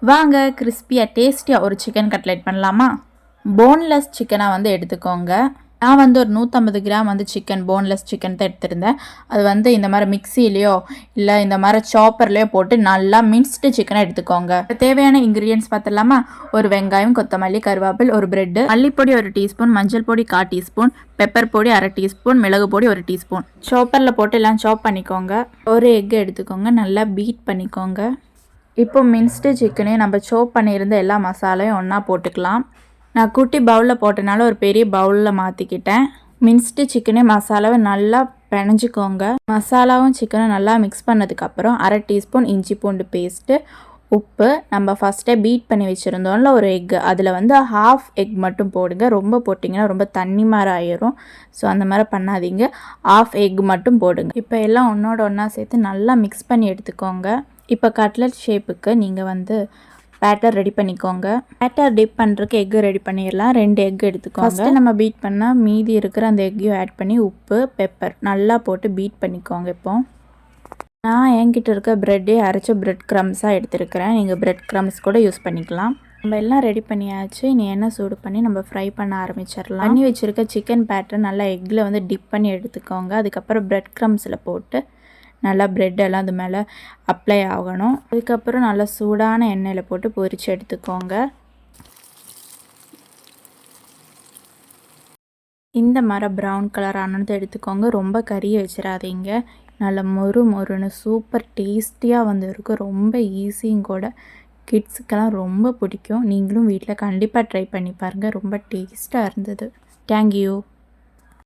வாங்க கிறிஸ்பியாக டேஸ்டியாக ஒரு சிக்கன் கட்லெட் பண்ணலாமா? போன்லெஸ் சிக்கனாக வந்து எடுத்துக்கோங்க. நான் வந்து ஒரு 150 கிராம் வந்து சிக்கன் போன்லெஸ் சிக்கன் தான் எடுத்திருந்தேன். அது வந்து இந்த மாதிரி மிக்சிலேயோ இல்லை இந்த மாதிரி சாப்பர்லேயோ போட்டு நல்லா மின்ஸ்டு சிக்கனை எடுத்துக்கோங்க. தேவையான இன்க்ரீடியன்ட்ஸ் பார்த்துடலாமா? ஒரு வெங்காயம், கொத்தமல்லி, கருவேப்பிலை, ஒரு பிரெட்டு, மல்லிப்பொடி 1 டீஸ்பூன், மஞ்சள் பொடி 1/4 டீஸ்பூன், பெப்பர் பொடி 1/2 டீஸ்பூன், மிளகு பொடி 1 டீஸ்பூன். சாப்பரில் போட்டு எல்லாம் சாப் பண்ணிக்கோங்க. ஒரு எக் எடுத்துக்கோங்க, நல்லா பீட் பண்ணிக்கோங்க. இப்போ மின்ஸ்டு சிக்கனையும் நம்ம சோப் பண்ணியிருந்த எல்லா மசாலையும் ஒன்றா போட்டுக்கலாம். நான் குட்டி பவுலில் போட்டனால ஒரு பெரிய பவுலில் மாற்றிக்கிட்டேன். மின்ஸ்டு சிக்கனே மசாலாவை நல்லா பிணைஞ்சிக்கோங்க. மசாலாவும் சிக்கனும் நல்லா மிக்ஸ் பண்ணதுக்கப்புறம் 1/2 டீஸ்பூன் இஞ்சி பூண்டு பேஸ்ட்டு, உப்பு, நம்ம ஃபஸ்ட்டே பீட் பண்ணி வச்சுருந்தோம்ல ஒரு எக்கு, அதில் வந்து 1/2 எக் மட்டும் போடுங்க. ரொம்ப போட்டிங்கன்னா ரொம்ப தண்ணி மாதிரி ஆயிரும். ஸோ அந்த மாதிரி பண்ணாதீங்க. 1/2 எக் மட்டும் போடுங்க. இப்போ எல்லாம் ஒன்றோட ஒன்றா சேர்த்து நல்லா மிக்ஸ் பண்ணி எடுத்துக்கோங்க. இப்போ கட்லெட் ஷேப்புக்கு நீங்கள் வந்து பேட்டர் ரெடி பண்ணிக்கோங்க. பேட்டர் டிப் பண்ணுறதுக்கு எக்கு ரெடி பண்ணிடலாம். 2 எக் எடுத்துக்கோங்க. ஃபஸ்ட்டு நம்ம பீட் பண்ணால் மீதி இருக்கிற அந்த எக்கையும் ஆட் பண்ணி உப்பு, பெப்பர் நல்லா போட்டு பீட் பண்ணிக்கோங்க. இப்போ நான் என்கிட்ட இருக்க ப்ரெட்டே அரைச்ச ப்ரெட் க்ரம்ஸாக எடுத்துருக்கிறேன். நீங்கள் ப்ரெட் க்ரம்ஸ் கூட யூஸ் பண்ணிக்கலாம். நம்ம எல்லாம் ரெடி பண்ணியாச்சு. இனி எண்ணெய் சூடு பண்ணி நம்ம ஃப்ரை பண்ண ஆரம்பிச்சிடலாம். பண்ணி வச்சுருக்க சிக்கன் பேட்டர் நல்லா எக்கில் வந்து டிப் பண்ணி எடுத்துக்கோங்க. அதுக்கப்புறம் ப்ரெட் க்ரம்ஸில் போட்டு நல்லா ப்ரெட்டெல்லாம் அது மேலே அப்ளை ஆகணும். அதுக்கப்புறம் நல்லா சூடான எண்ணெயில் போட்டு பொரித்து எடுத்துக்கோங்க. இந்த மாதிரி ப்ரௌன் கலர் ஆனது எடுத்துக்கோங்க. ரொம்ப கறியை வச்சிடாதீங்க. நல்லா மொறு மொறுன்னு சூப்பர் டேஸ்டியாக வந்து இருக்கும். ரொம்ப ஈஸியும் கூட. கிட்ஸுக்கெல்லாம் ரொம்ப பிடிக்கும். நீங்களும் வீட்டில் கண்டிப்பாக ட்ரை பண்ணி பாருங்கள். ரொம்ப டேஸ்ட்டாக இருந்தது. தேங்க்யூ.